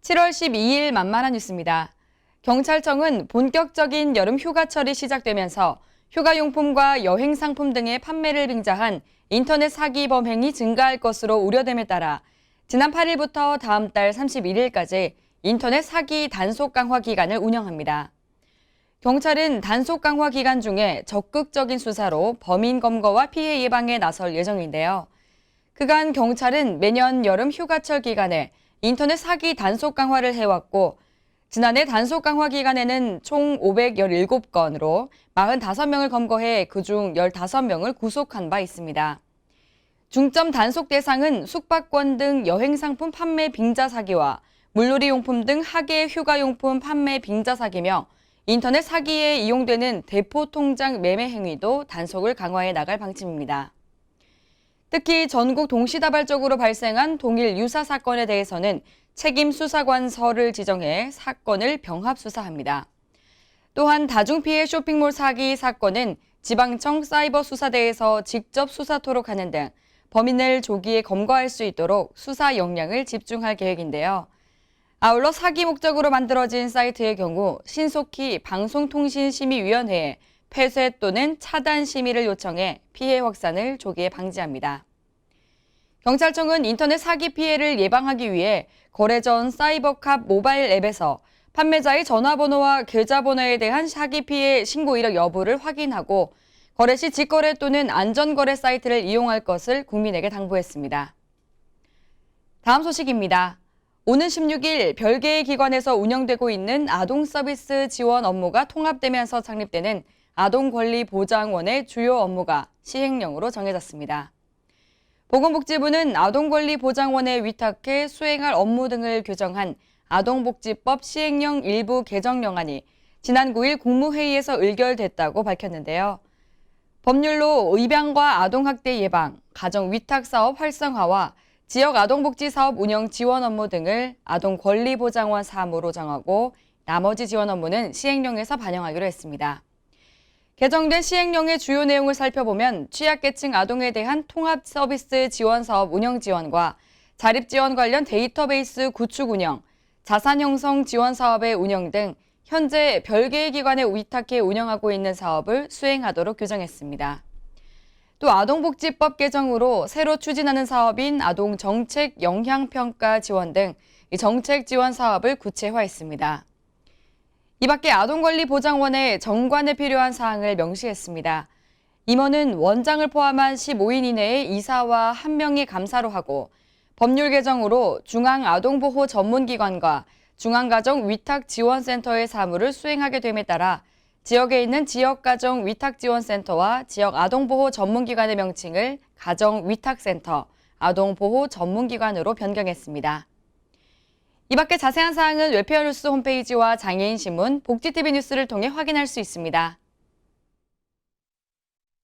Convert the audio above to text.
7월 12일 만만한 뉴스입니다. 경찰청은 본격적인 여름 휴가철이 시작되면서 휴가용품과 여행상품 등의 판매를 빙자한 인터넷 사기 범행이 증가할 것으로 우려됨에 따라 지난 8일부터 다음 달 31일까지 인터넷 사기 단속 강화 기간을 운영합니다. 경찰은 단속 강화 기간 중에 적극적인 수사로 범인 검거와 피해 예방에 나설 예정인데요. 그간 경찰은 매년 여름 휴가철 기간에 인터넷 사기 단속 강화를 해왔고 지난해 단속 강화 기간에는 총 517건으로 45명을 검거해 그중 15명을 구속한 바 있습니다. 중점 단속 대상은 숙박권 등 여행상품 판매 빙자 사기와 물놀이 용품 등 하계 휴가용품 판매 빙자 사기며 인터넷 사기에 이용되는 대포 통장 매매 행위도 단속을 강화해 나갈 방침입니다. 특히 전국 동시다발적으로 발생한 동일 유사 사건에 대해서는 책임 수사관서를 지정해 사건을 병합 수사합니다. 또한 다중피해 쇼핑몰 사기 사건은 지방청 사이버수사대에서 직접 수사토록 하는 등 범인을 조기에 검거할 수 있도록 수사 역량을 집중할 계획인데요. 아울러 사기 목적으로 만들어진 사이트의 경우 신속히 방송통신심의위원회에 폐쇄 또는 차단 심의를 요청해 피해 확산을 조기에 방지합니다. 경찰청은 인터넷 사기 피해를 예방하기 위해 거래 전 사이버캅 모바일 앱에서 판매자의 전화번호와 계좌번호에 대한 사기 피해 신고 이력 여부를 확인하고 거래 시 직거래 또는 안전거래 사이트를 이용할 것을 국민에게 당부했습니다. 다음 소식입니다. 오는 16일 별개의 기관에서 운영되고 있는 아동서비스 지원 업무가 통합되면서 창립되는 아동권리보장원의 주요 업무가 시행령으로 정해졌습니다. 보건복지부는 아동권리보장원에 위탁해 수행할 업무 등을 규정한 아동복지법 시행령 일부 개정령안이 지난 9일 국무회의에서 의결됐다고 밝혔는데요. 법률로 입양과 아동학대 예방, 가정위탁사업 활성화와 지역 아동복지사업 운영 지원 업무 등을 아동권리보장원 사무로 정하고 나머지 지원 업무는 시행령에서 반영하기로 했습니다. 개정된 시행령의 주요 내용을 살펴보면 취약계층 아동에 대한 통합서비스 지원사업 운영 지원과 자립지원 관련 데이터베이스 구축 운영, 자산 형성 지원 사업의 운영 등 현재 별개의 기관에 위탁해 운영하고 있는 사업을 수행하도록 규정했습니다. 또 아동복지법 개정으로 새로 추진하는 사업인 아동정책 영향평가 지원 등 정책 지원 사업을 구체화했습니다. 이 밖에 아동권리보장원의 정관에 필요한 사항을 명시했습니다. 임원은 원장을 포함한 15인 이내의 이사와 1명이 감사로 하고 법률 개정으로 중앙아동보호전문기관과 중앙가정위탁지원센터의 사무를 수행하게 됨에 따라 지역에 있는 지역가정위탁지원센터와 지역아동보호전문기관의 명칭을 가정위탁센터, 아동보호전문기관으로 변경했습니다. 이 밖에 자세한 사항은 웹페어뉴스 홈페이지와 장애인신문, 복지TV 뉴스를 통해 확인할 수 있습니다.